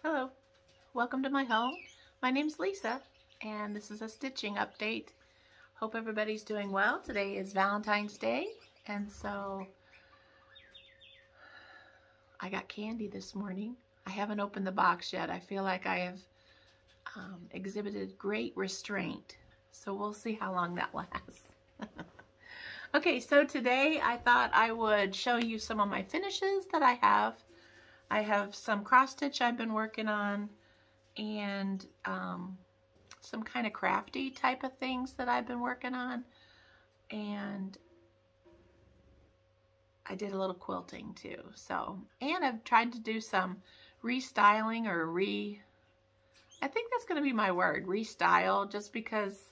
Hello, welcome to my home. My name's Lisa and this is a stitching update. Hope everybody's doing well. Today is Valentine's Day and so I got candy this morning. I haven't opened the box yet. I feel like I have exhibited great restraint, so we'll see how long that lasts. Okay, so today I thought I would show you some of my finishes that I have. I have some cross stitch I've been working on and some kind of crafty type of things that I've been working on, and I did a little quilting too. So, and I've tried to do some restyling or I think that's going to be my word, restyle, just because,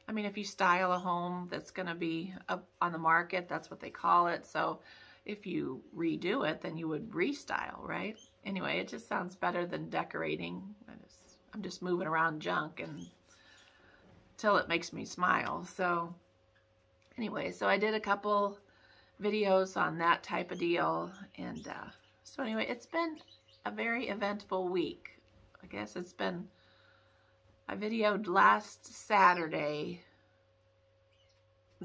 I mean, if you style a home that's going to be up on the market, that's what they call it. So if you redo it, then you would restyle, right? Anyway, it just sounds better than decorating. I'm just moving around junk until it makes me smile. So anyway, so I did a couple videos on that type of deal. And so anyway, it's been a very eventful week. I guess it's been, I videoed last Saturday.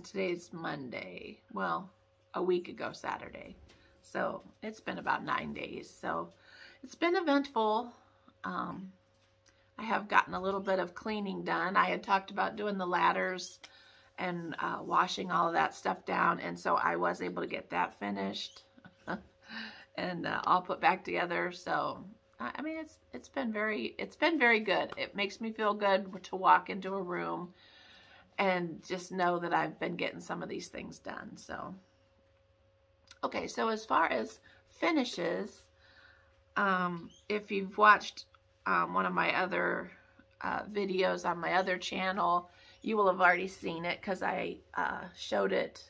Today's Monday. Well, a week ago Saturday. So it's been about 9 days. So it's been eventful. I have gotten a little bit of cleaning done. I had talked about doing the ladders and washing all of that stuff down, and so I was able to get that finished and all put back together. So I mean, it's been very good. It makes me feel good to walk into a room and just know that I've been getting some of these things done. So okay, so as far as finishes, if you've watched one of my other videos on my other channel, you will have already seen it because I showed it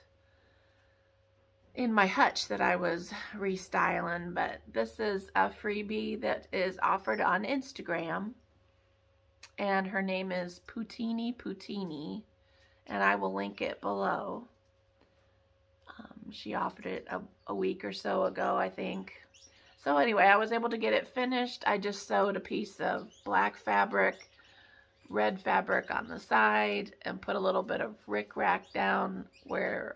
in my hutch that I was restyling. But this is a freebie that is offered on Instagram, and her name is Poutini, and I will link it below. She offered it a week or so ago, I think. So anyway, I was able to get it finished. I just sewed a piece of black fabric, red fabric on the side, and put a little bit of rickrack down where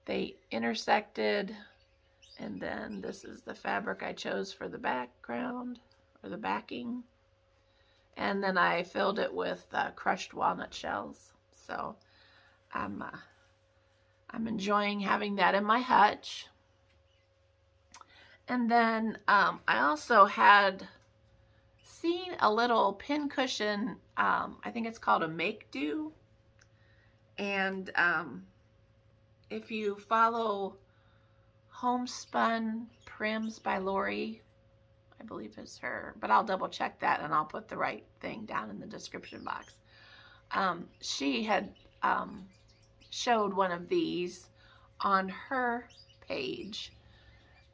they intersected. And then this is the fabric I chose for the background, or the backing. And then I filled it with crushed walnut shells. So I'm enjoying having that in my hutch. And then I also had seen a little pin cushion. I think it's called a Make Do. And if you follow Homespun Prims by Lori, I believe it's her, but I'll double check that and I'll put the right thing down in the description box. She had showed one of these on her page,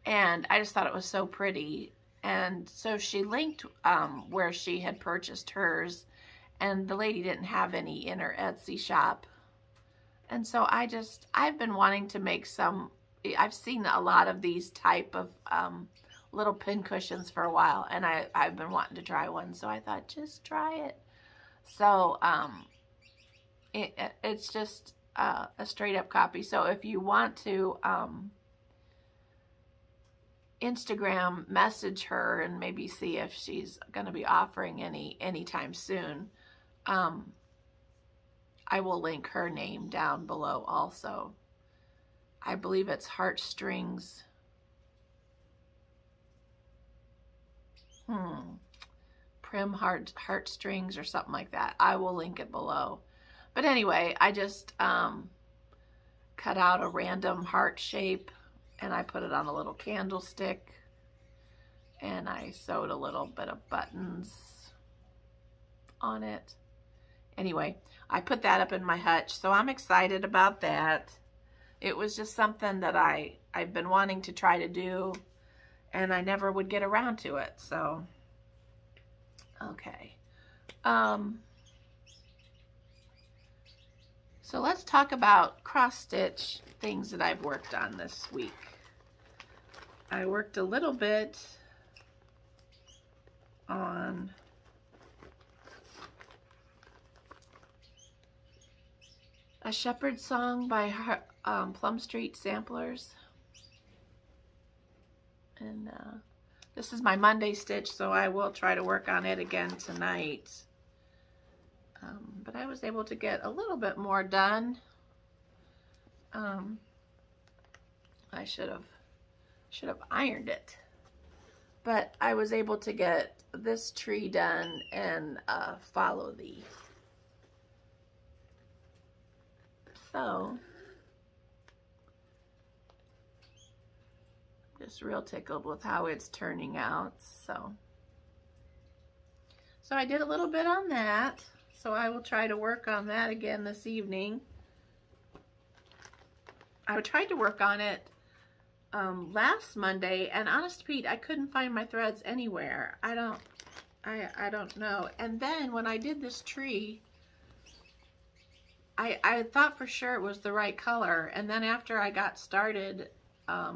and I just thought it was so pretty. And so she linked where she had purchased hers, and the lady didn't have any in her Etsy shop. And so I've been wanting to make some. I've seen a lot of these type of little pin cushions for a while, and I've been wanting to try one, so I thought, just try it. So it's just a straight up copy. So if you want to Instagram message her and maybe see if she's going to be offering anytime soon, I will link her name down below also. I believe it's Heartstrings. Prim Heartstrings or something like that. I will link it below. But anyway, I just cut out a random heart shape and I put it on a little candlestick, and I sewed a little bit of buttons on it. Anyway, I put that up in my hutch, so I'm excited about that. It was just something that I've been wanting to try to do, and I never would get around to it. So okay. So let's talk about cross stitch things that I've worked on this week. I worked a little bit on A Shepherd's Song by Plum Street Samplers. And this is my Monday stitch, so I will try to work on it again tonight. But I was able to get a little bit more done. I should have ironed it. But I was able to get this tree done and follow the. So, just real tickled with how it's turning out. So I did a little bit on that. So I will try to work on that again this evening. I tried to work on it last Monday, and honest to Pete, I couldn't find my threads anywhere. I don't know. And then when I did this tree, I thought for sure it was the right color, and then after I got started, I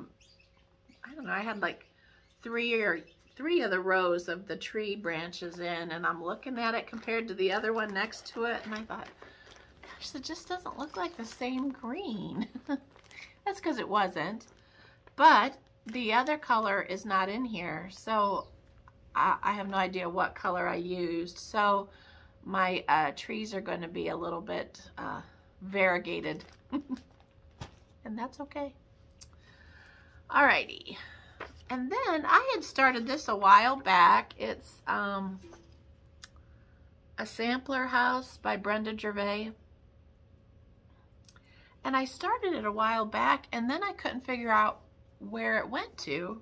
don't know, I had like three of the rows of the tree branches in, and I'm looking at it compared to the other one next to it, and I thought, gosh, it just doesn't look like the same green. That's because it wasn't. But the other color is not in here, so I have no idea what color I used. So my trees are going to be a little bit variegated, and that's okay. Alrighty, and then I had started this a while back. It's A Sampler House by Brenda Gervais. And I started it a while back, and then I couldn't figure out where it went to.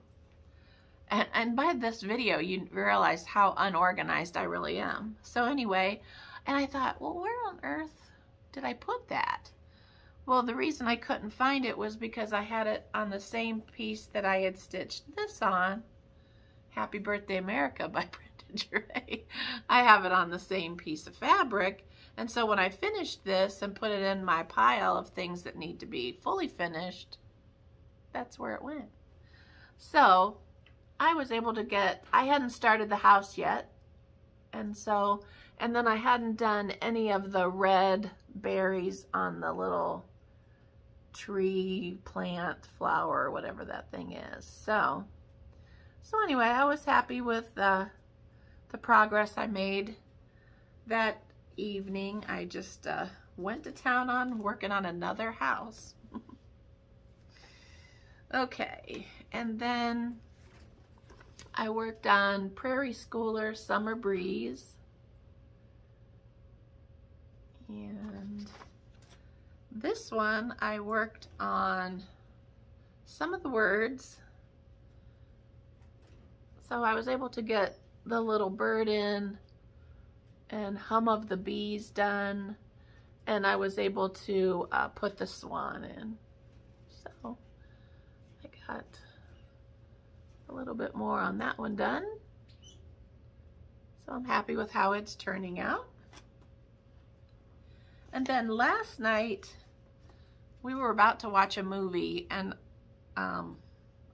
And by this video, you realize how unorganized I really am. So anyway, and I thought, well, where on earth did I put that? Well, the reason I couldn't find it was because I had it on the same piece that I had stitched this on, Happy Birthday America by Brenda Gervais. I have it on the same piece of fabric. And so when I finished this and put it in my pile of things that need to be fully finished, that's where it went. So I was able to get, I hadn't started the house yet. And then I hadn't done any of the red berries on the little tree, plant, flower, whatever that thing is. So anyway, I was happy with the progress I made that evening. I just went to town on working on another house. Okay, and then I worked on Prairie Schooler Summer Breeze. And this one I worked on some of the words. So I was able to get the little bird in and Hum of the Bees done, and I was able to put the swan in. So I got a little bit more on that one done. So I'm happy with how it's turning out. And then last night we were about to watch a movie, and I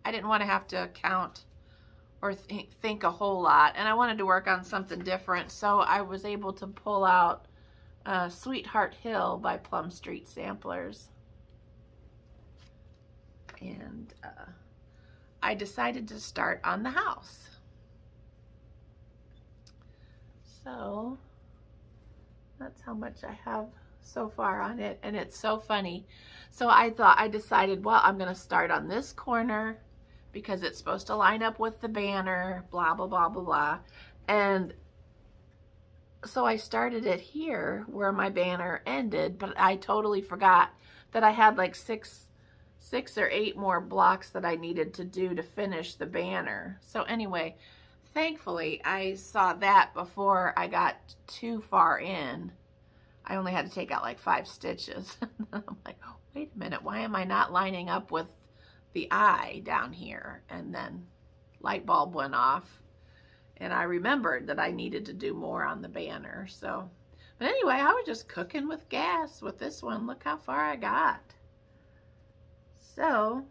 didn't want to have to count or think a whole lot, and I wanted to work on something different, so I was able to pull out Sweetheart Hill by Plum Street Samplers. And I decided to start on the house. So that's how much I have so far on it, and it's so funny. So I decided, well, I'm going to start on this corner because it's supposed to line up with the banner, blah, blah, blah, blah, blah. And so I started it here where my banner ended, but I totally forgot that I had like six or eight more blocks that I needed to do to finish the banner. So anyway, thankfully I saw that before I got too far in. I only had to take out like 5 stitches. I'm like, oh, wait a minute, why am I not lining up with the eye down here? And then light bulb went off, and I remembered that I needed to do more on the banner. So, but anyway, I was just cooking with gas with this one. Look how far I got. So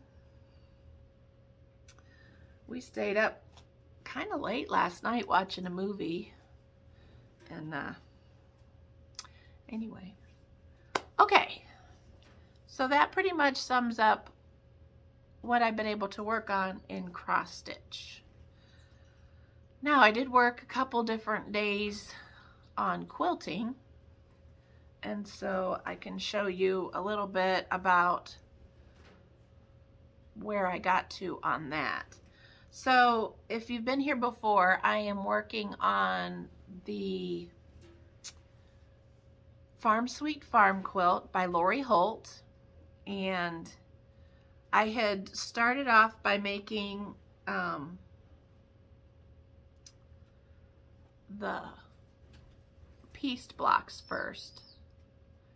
we stayed up kind of late last night watching a movie. And anyway. Okay. So that pretty much sums up what I've been able to work on in cross stitch. Now, I did work a couple different days on quilting, and so I can show you a little bit about where I got to on that. So if you've been here before, I am working on the Farm Sweet Farm quilt by Lori Holt, and I had started off by making the pieced blocks first.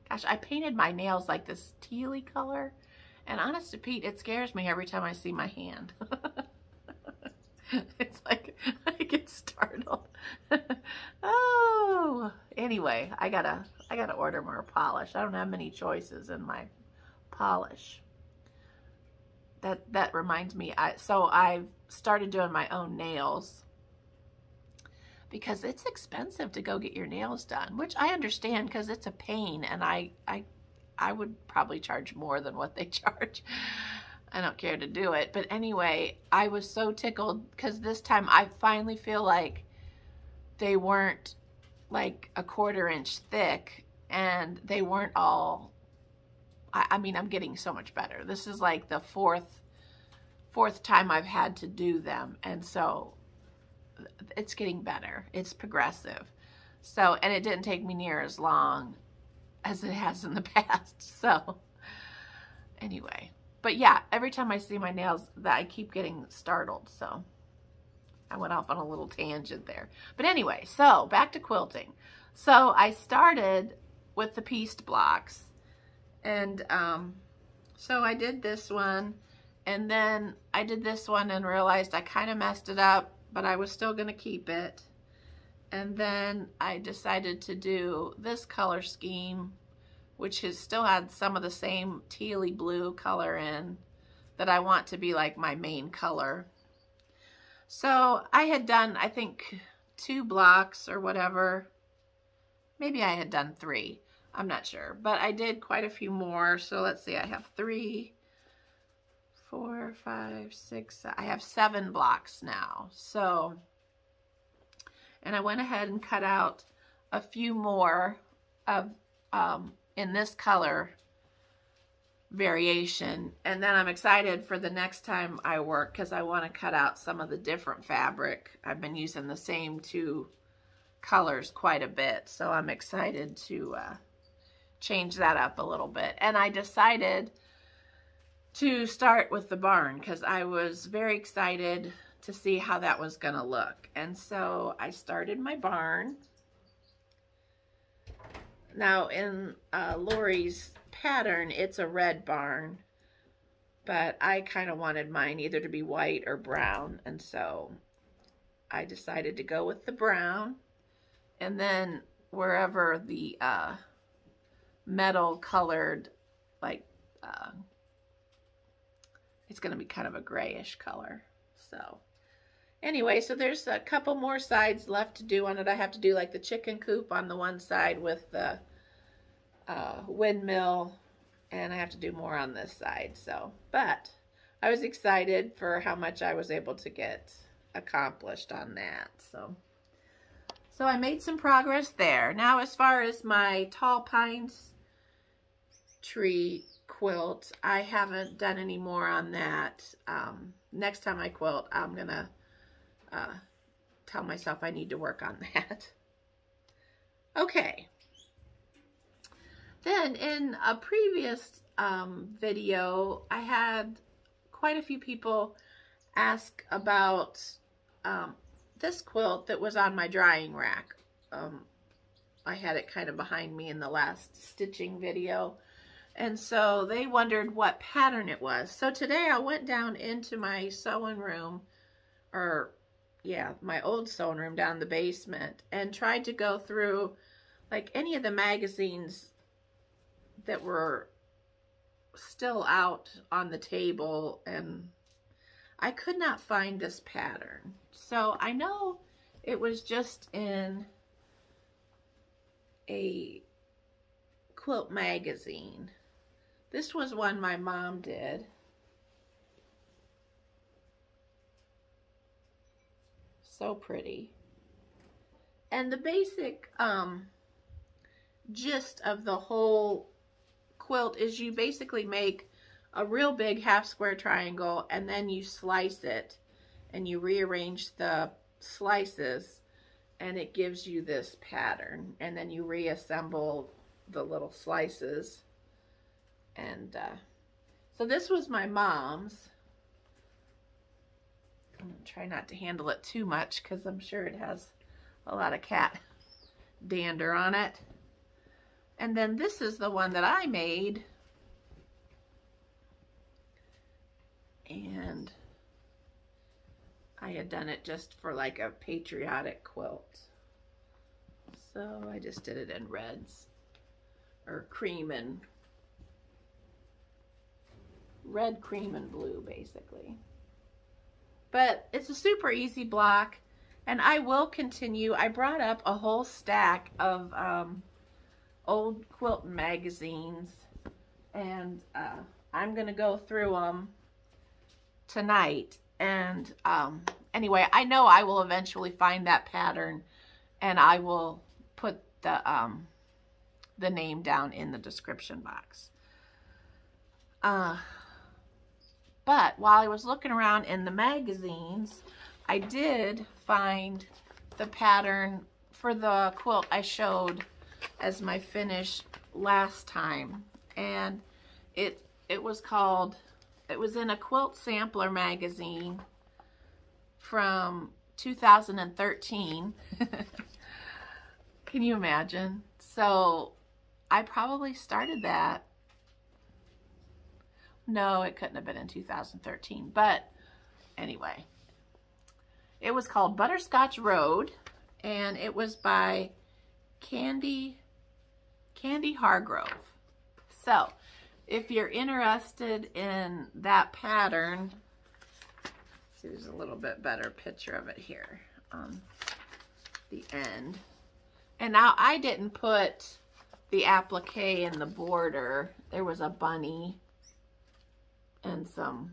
Gosh, I painted my nails like this tealy color, and honest to Pete, it scares me every time I see my hand. It's like I get startled. Oh, anyway, I gotta order more polish. I don't have many choices in my polish. That reminds me, so I've started doing my own nails, because it's expensive to go get your nails done, which I understand because it's a pain, and I would probably charge more than what they charge. I don't care to do it. But anyway, I was so tickled because this time I finally feel like they weren't like a 1/4 inch thick, and they weren't all, I mean, I'm getting so much better. This is like the fourth time I've had to do them, and so it's getting better. It's progressive. So, and it didn't take me near as long as it has in the past. So anyway, but yeah, every time I see my nails, that I keep getting startled. So I went off on a little tangent there. But anyway, so back to quilting. So I started with the pieced blocks, and so I did this one, and then I did this one and realized I kind of messed it up, but I was still going to keep it. And then I decided to do this color scheme, which has still had some of the same tealy blue color in that I want to be like my main color. So I had done, I think, 2 blocks or whatever. Maybe I had done 3. I'm not sure, but I did quite a few more. So let's see, I have 3, 4, 5, 6, I have 7 blocks now. So, and I went ahead and cut out a few more of in this color variation, and then I'm excited for the next time I work, because I want to cut out some of the different fabric. I've been using the same 2 colors quite a bit, so I'm excited to change that up a little bit. And I decided to start with the barn because I was very excited to see how that was going to look. And so I started my barn. Now in Lori's pattern, it's a red barn, but I kind of wanted mine either to be white or brown, and so I decided to go with the brown. And then wherever the metal colored, like it's going to be kind of a grayish color. So anyway, so there's a couple more sides left to do on it. I have to do like the chicken coop on the one side with the windmill, and I have to do more on this side. So, but I was excited for how much I was able to get accomplished on that. So I made some progress there. Now, as far as my tall pines tree quilt, I haven't done any more on that. Next time I quilt, I'm gonna tell myself I need to work on that. Okay. Then in a previous video, I had quite a few people ask about this quilt that was on my drying rack. I had it kind of behind me in the last stitching video. And so they wondered what pattern it was. So today I went down into my sewing room, or yeah, my old sewing room down in the basement, and tried to go through like any of the magazines that were still out on the table. And I could not find this pattern. So I know it was just in a quilt magazine. This was one my mom did. So pretty. And the basic gist of the whole quilt is you basically make a real big half square triangle, and then you slice it and you rearrange the slices, and it gives you this pattern, and then you reassemble the little slices. And so this was my mom's. I'm gonna try not to handle it too much because I'm sure it has a lot of cat dander on it. And then this is the one that I made. And I had done it just for like a patriotic quilt. So I just did it in reds, or cream and red, cream, and blue basically. But it's a super easy block, and I will continue. I brought up a whole stack of old quilting magazines, and I'm gonna go through them tonight. And anyway, I know I will eventually find that pattern, and I will put the name down in the description box. But while I was looking around in the magazines, I did find the pattern for the quilt I showed as my finish last time. And it was called, it was in a quilt sampler magazine from 2013. Can you imagine? So I probably started that. No, it couldn't have been in 2013, but anyway, it was called Butterscotch Road, and it was by Candy Hargrove. So if you're interested in that pattern, see, there's a little bit better picture of it here on the end. And now I didn't put the applique in the border. There was a bunny and some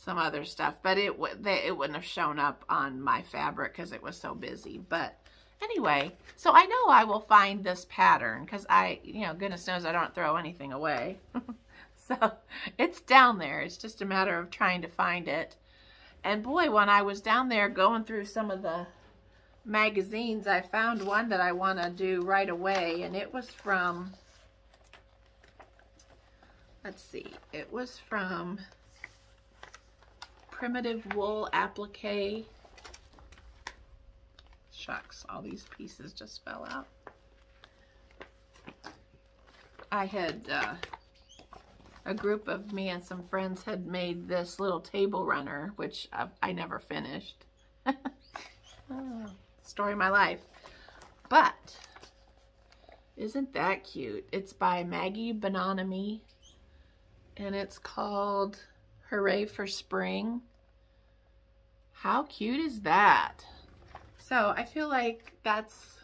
other stuff, but it wouldn't have shown up on my fabric because it was so busy. But anyway, so I know I will find this pattern because goodness knows I don't throw anything away. So it's down there. It's just a matter of trying to find it. And boy, when I was down there going through some of the magazines, I found one that I want to do right away, and it was from, let's see, it was from Primitive Wool Applique. Shucks, all these pieces just fell out. I had, a group of me and some friends had made this little table runner, which I never finished. Oh, story of my life. But isn't that cute? It's by Maggie Bononomy, and it's called Hooray for Spring. How cute is that? So I feel like that's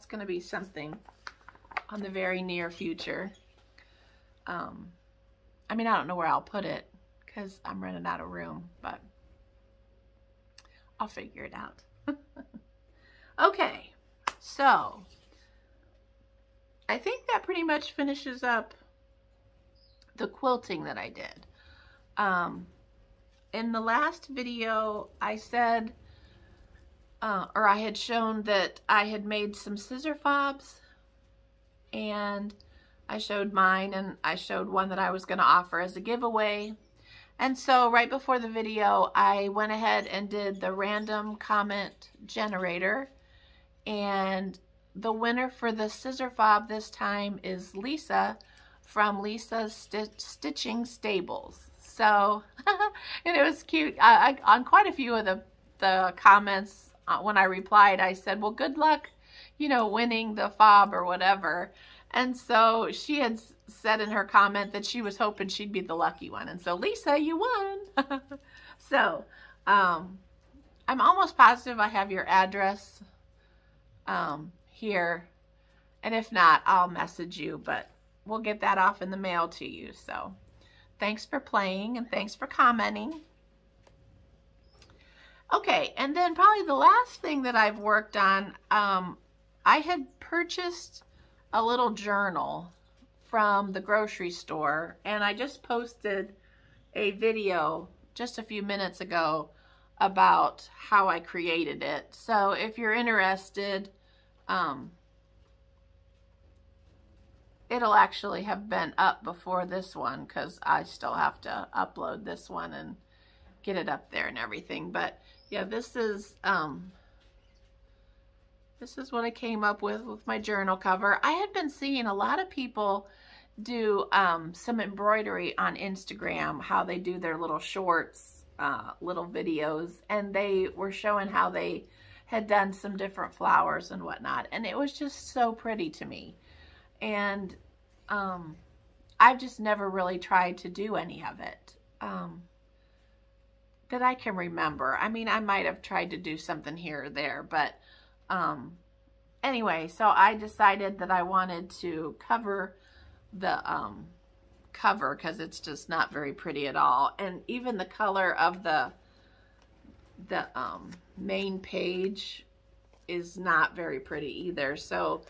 going to be something on the very near future. I mean, I don't know where I'll put it because I'm running out of room, but I'll figure it out. Okay, so I think that pretty much finishes up the quilting that I did. In the last video, I said, or I had shown that I had made some scissor fobs, and I showed mine, and I showed one that I was going to offer as a giveaway. And so right before the video, I went ahead and did the random comment generator, and the winner for the scissor fob this time is Lisa from Lisa's Stitching Stables. So, and it was cute. On quite a few of the comments, when I replied, I said, well, good luck, winning the fob or whatever. And so she had said in her comment that she was hoping she'd be the lucky one. And so, Lisa, you won. So, I'm almost positive I have your address here. And if not, I'll message you, but we'll get that off in the mail to you. So thanks for playing and thanks for commenting. Okay, and then probably the last thing that I've worked on, I had purchased a little journal from the grocery store, and I just posted a video just a few minutes ago about how I created it. So if you're interested, it'll actually have been up before this one because I still have to upload this one and get it up there and everything. But yeah, this is what I came up with my journal cover. I had been seeing a lot of people do some embroidery on Instagram, how they do their little shorts, little videos, and they were showing how they had done some different flowers and whatnot, and it was just so pretty to me. And I've just never really tried to do any of it that I can remember. I mean, I might have tried to do something here or there, but anyway, so I decided that I wanted to cover the cover because it's just not very pretty at all. And even the color of the main page is not very pretty either. So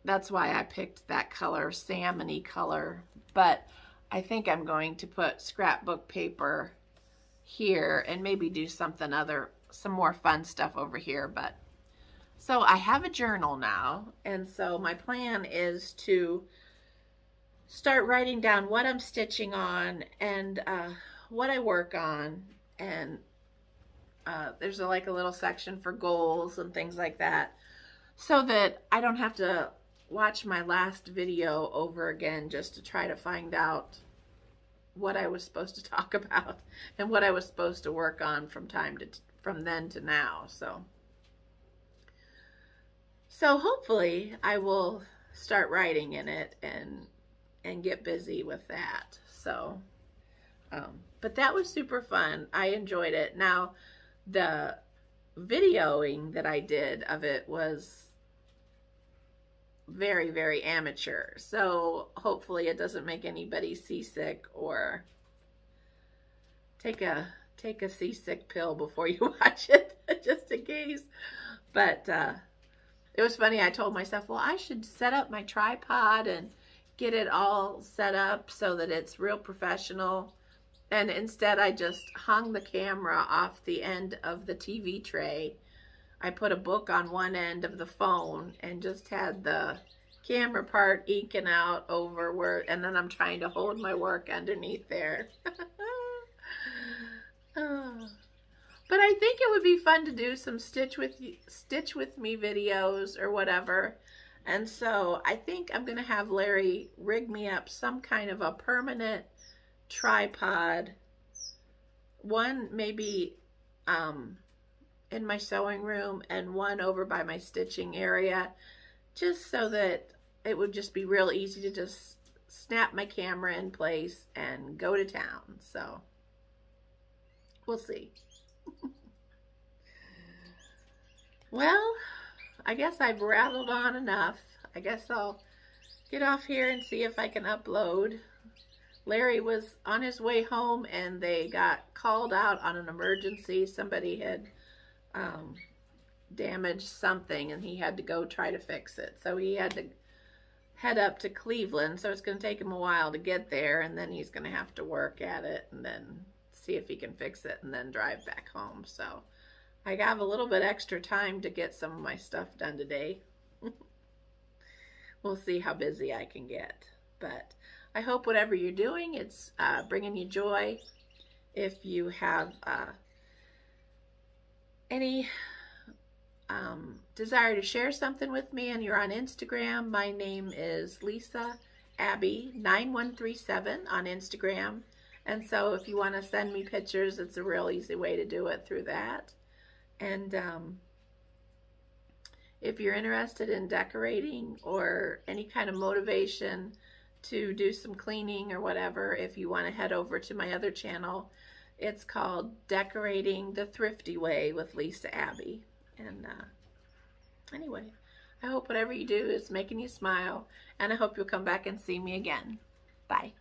that's why I picked that color, salmon-y color. But I think I'm going to put scrapbook paper here and maybe do something other, some more fun stuff over here. But so I have a journal now, and so my plan is to start writing down what I'm stitching on and what I work on, and there's like a little section for goals and things like that, so that I don't have to watch my last video over again just to try to find out what I was supposed to talk about and what I was supposed to work on from then to now. So hopefully I will start writing in it and get busy with that. So, but that was super fun. I enjoyed it. Now, the videoing that I did of it was very, very amateur. So hopefully it doesn't make anybody seasick or take a seasick pill before you watch it, just in case. But it was funny. I told myself, well, I should set up my tripod and get it all set up so that it's real professional. And instead I just hung the camera off the end of the TV tray. I put a book on one end of the phone and just had the camera part eking out over where, and then I'm trying to hold my work underneath there. Oh. But I think it would be fun to do some stitch with me videos or whatever. And so I think I'm going to have Larry rig me up some kind of a permanent tripod. One maybe in my sewing room and one over by my stitching area, just so that it would just be real easy to just snap my camera in place and go to town. So we'll see. Well, I guess I've rattled on enough. I guess I'll get off here and see if I can upload. Larry was on his way home and they got called out on an emergency. Somebody had damaged something and he had to go try to fix it. So he had to head up to Cleveland. So it's going to take him a while to get there, and then he's going to have to work at it and then see if he can fix it and then drive back home. So I have a little bit extra time to get some of my stuff done today. We'll see how busy I can get. But I hope whatever you're doing, it's bringing you joy. If you have any desire to share something with me and you're on Instagram, my name is Lisa Abby 9137 on Instagram. And so if you want to send me pictures, it's a real easy way to do it through that. And if you're interested in decorating or any kind of motivation to do some cleaning or whatever, if you want to head over to my other channel, It's called Decorating the Thrifty Way with Lisa Abbey. And anyway, I hope whatever you do is making you smile, and I hope you'll come back and see me again. Bye.